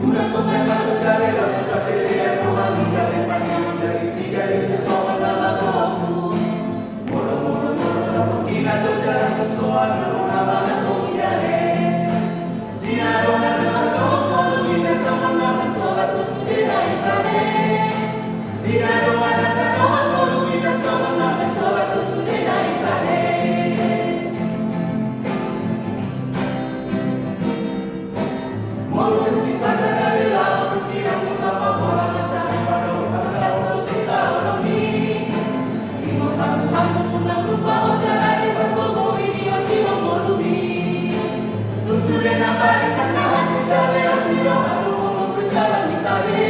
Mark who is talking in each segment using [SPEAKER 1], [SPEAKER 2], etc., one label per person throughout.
[SPEAKER 1] Una cosa es más grave, la otra pelea roja, liga de facilidad y liga de sesoma namagoku. Moro moro moro sabukina dojara kusoa nona mana komirare. Sinarona namago moro kita sama nama sola kusudera ikare. Sinarona namago moro kita sama nama sola kusudera ikare. Moro esipata kabela kutira mutapa bola kasar pado atas sosita orami. Imo tamu tamu punang lupa ojara di berbogo idiot imo molumi. Tusule na pare kanahan kale asiro haru mono bersama di kale.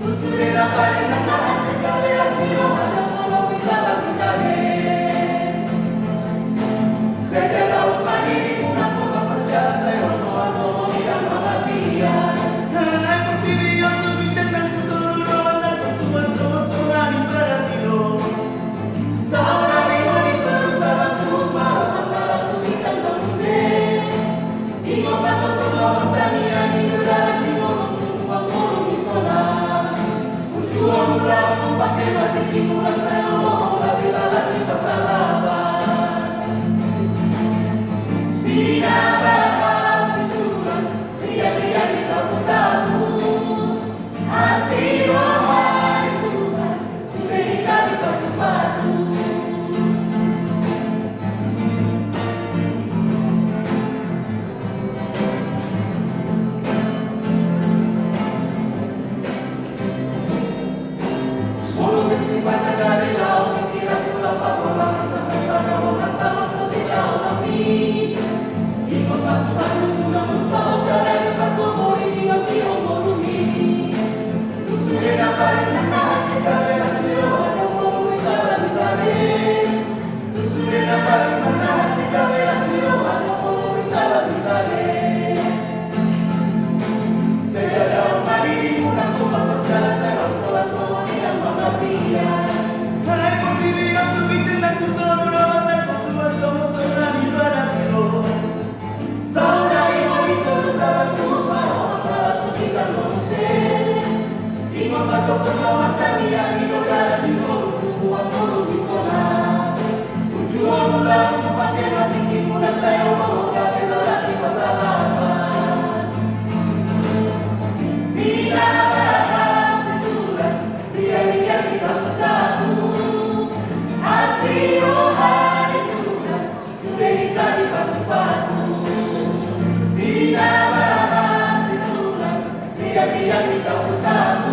[SPEAKER 1] Tusule na pare kanahan kale asiro haru mono bersama di kale. Segala upani punang lupa percaya saya soa soa yang mengabia. Hai putri yang tu bincang dan kutur doa dan kutua soa soa di beratiro. Saudari wanita salam tupa antara tulisan bangse. Ingo pato pato pertanian udara di mono semua mono misona. Ujua mula memakai batik kimura saya mau bila lagi bertalaba. Tidak bahas itulah pria-pria di tabu-tabu. Hasil rohani Tuhan sudah dikali pasu-pasu. Mulu bersifat dari laut, kira pulau Papua sampai pada orang tahu sosial kami. Ingat batu-batu punang lupa ojara di berbogo idiot imo molumi. Tusule na pare nanahan kale asiro haru mono bersama di kale. Tusule na pare nanahan kale asiro haru mono bersama di kale. Segala umani di punang lupa percaya saya soa-soa yang mengabia. Hai putri yang tu bincang dan kutur doa dan kutua soa soa di beratiro. Saudari wanita salam tupa antara tulisan bangse. Ingo pato pertama kalian idodara di mono semua mono misona. Ujua mula memakai batik kimura saya mau kabela lagi bertalaba. Tidak bahas itulah pria-pria di tabu-tabu. Hasil rohani Tuhan sudah dikali pasu-pasu. Tidak bahas itulah pria-pria di tabu-tabu.